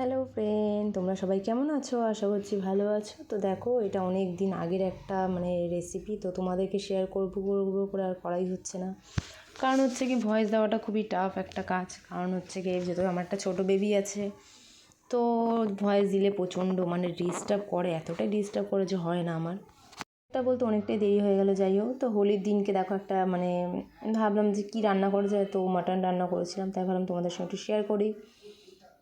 Hello friend, তোমরা সবাই কেমন আছো? আশা করছি ভালো আছো। তো দেখো, এটা অনেক দিন আগের একটা রেসিপি, তো তোমাদেরকে শেয়ার করবো করে আর করাই হচ্ছে না। কারণ হচ্ছে কি, ভয়েস দেওয়াটা খুবই টাফ একটা কাজ। কারণ হচ্ছে কি, যেহেতু আমার একটা ছোটো বেবি আছে, তো ভয়েস দিলে প্রচণ্ড ডিস্টার্ব করে, এতটাই ডিস্টার্ব করে যে হয় না আমার। এটা বলতে অনেকটাই দেরি হয়ে গেল। যাই হোক, তো হোলির দিনকে দেখো একটা ভাবলাম যে কী রান্না করা যায়, তো মাটন রান্না করেছিলাম, তাই ভাবলাম তোমাদের সঙ্গে একটু শেয়ার করি।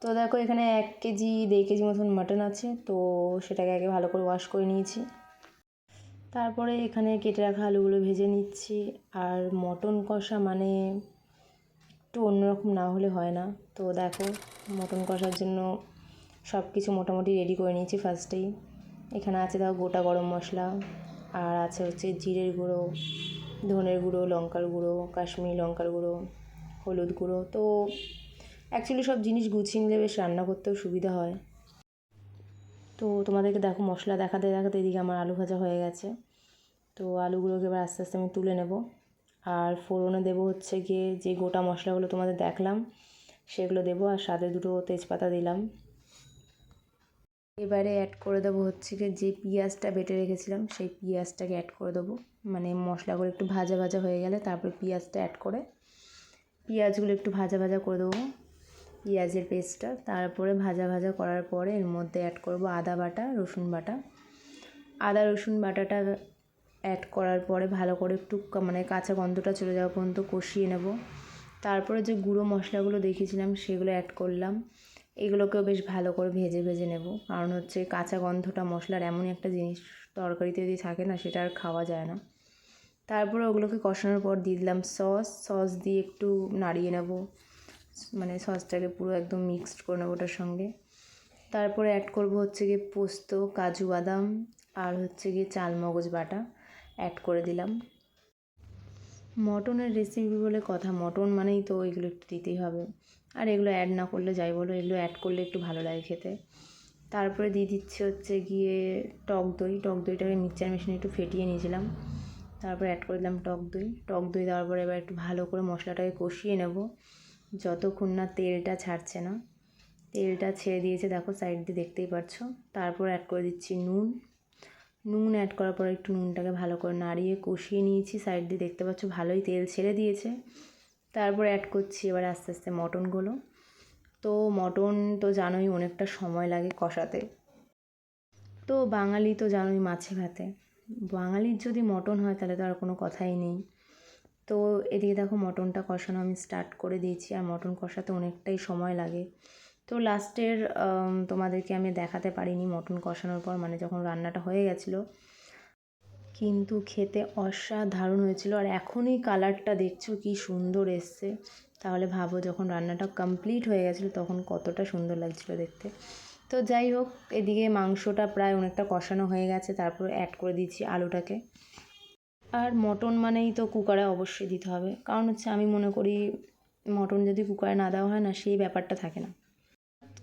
তো দেখো, এখানে 1 কেজি 1.5 কেজি মতন মাটন আছে, তো সেটাকে আগে ভালো করে ওয়াশ করে নিয়েছি। তারপরে এখানে কেটে রাখা আলুগুলো ভেজে নিচ্ছি। আর মটন কষা একটু অন্যরকম না হলে হয় না। তো দেখো, মটন কষার জন্য সব কিছু মোটামুটি রেডি করে নিয়েছি ফার্স্টেই। এখানে আছে দেখো গোটা গরম মশলা, আর আছে হচ্ছে জিরের গুঁড়ো, ধনের গুঁড়ো, লঙ্কার গুঁড়ো, কাশ্মীরি লঙ্কার গুঁড়ো, হলুদ গুঁড়ো। তো অ্যাকচুয়ালি সব জিনিস গুছিয়ে নিলে বেশ রান্না করতেও সুবিধা হয়। তো তোমাদেরকে দেখো, মশলা দেখাতে দেখাতে এদিকে আমার আলু ভাজা হয়ে গেছে। তো আলুগুলোকে এবার আস্তে আস্তে আমি তুলে নেব। আর ফোড়নে দেবো হচ্ছে গিয়ে যে গোটা মশলাগুলো তোমাদের দেখলাম, সেগুলো দেবো। আর সাথে 2টো তেজপাতা দিলাম। এবারে অ্যাড করে দেবো হচ্ছে গিয়ে যে পেঁয়াজটা বেটে রেখেছিলাম, সেই পেঁয়াজটাকে অ্যাড করে দেবো। মশলাগুলো একটু ভাজা ভাজা হয়ে গেলে তারপরে পেঁয়াজটা অ্যাড করে পেঁয়াজগুলো একটু ভাজা ভাজা করে দেবো, পেঁয়াজের পেস্টটা। তারপরে ভাজা ভাজা করার পরে এর মধ্যে অ্যাড করব আদা বাটা, রসুন বাটা। আদা রসুন বাটাটা অ্যাড করার পরে ভালো করে একটু কাঁচা গন্ধটা চলে যাওয়া পর্যন্ত কষিয়ে নেব। তারপরে যে গুঁড়ো মশলাগুলো দেখিয়েছিলাম সেগুলো অ্যাড করলাম। এগুলোকেও বেশ ভালো করে ভেজে ভেজে নেব। কারণ হচ্ছে কাঁচা গন্ধটা মশলার এমনই একটা জিনিস, তরকারিতে যদি থাকে না, সেটা আর খাওয়া যায় না। তারপরে ওগুলোকে কষানোর পর দিয়ে দিলাম সস দিয়ে একটু নাড়িয়ে নেব। সসটাকে পুরো একদম মিক্সড করে নেবো ওটার সঙ্গে। তারপরে অ্যাড করব হচ্ছে গিয়ে পোস্ত, কাজু বাদাম, আর হচ্ছে গিয়ে চালমগজ বাটা অ্যাড করে দিলাম। মটনের রেসিপি বলে কথা, মটন মানেই তো এগুলো একটু দিতেই হবে। আর এগুলো অ্যাড না করলে যাই বলো, এগুলো অ্যাড করলে একটু ভালো লাগে খেতে। তারপরে দিয়ে দিচ্ছি হচ্ছে গিয়ে টক দইটাকে মিক্সচার মেশিনে একটু ফেটিয়ে নিয়েছিলাম। তারপরে অ্যাড করে দিলাম টক দই দেওয়ার পরে এবার একটু ভালো করে মশলাটাকে কষিয়ে নেব, যতক্ষণ না তেলটা ছাড়ছে না। তেলটা ছেড়ে দিয়েছে, দেখো সাইড দিয়ে দেখতেই পাচ্ছ। তারপর অ্যাড করে দিচ্ছি নুন অ্যাড করার পর একটু নুনটাকে ভালো করে নাড়িয়ে কষিয়ে নিয়েছি। সাইড দিয়ে দেখতে পাচ্ছ ভালোই তেল ছেড়ে দিয়েছে। তারপর অ্যাড করছি এবার আস্তে আস্তে মটনগুলো। তো মটন তো জানোই অনেকটা সময় লাগে কষাতে। তো বাঙালি তো জানোই মাছে ভাতে, বাঙালির যদি মটন হয় তাহলে তো আর কোনো কথাই নেই। তো এদিকে দেখো মটনটা কষানো আমি স্টার্ট করে দিয়েছি। আর মটন কষাতে অনেকটাই সময় লাগে। তো লাস্টের তোমাদেরকে আমি দেখাতে পারিনি মটন কষানোর পর, যখন রান্নাটা হয়ে গেছিলো, কিন্তু খেতে অসাধারণ হয়েছিল। আর এখনই কালারটা দেখছো কি সুন্দর এসছে, তাহলে ভাবো যখন রান্নাটা কমপ্লিট হয়ে গেছিলো তখন কতটা সুন্দর লাগছিলো দেখতে। তো যাই হোক, এদিকে মাংসটা প্রায় অনেকটা কষানো হয়ে গেছে। তারপর অ্যাড করে দিচ্ছি আলুটাকে। আর মটন মানেই তো কুকারে অবশ্যই দিতে হবে, কারণ হচ্ছে আমি মনে করি মটন যদি কুকারে না দেওয়া হয় না, সেই ব্যাপারটা থাকে না।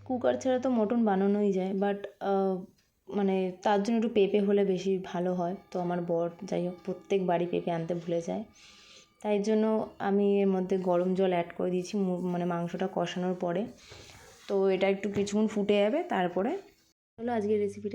কুকার ছাড়া তো মটন বানানোই যায়, বাট তার জন্য একটু পেঁপে হলে বেশি ভালো হয়। তো আমার বর যাই হোক প্রত্যেকবারই পেঁপে আনতে ভুলে যায়, তাই জন্য আমি এর মধ্যে গরম জল অ্যাড করে দিয়েছি মাংসটা কষানোর পরে। তো এটা একটু কিছুক্ষণ ফুটে যাবে, তারপরে হলো আজকের রেসিপিটা।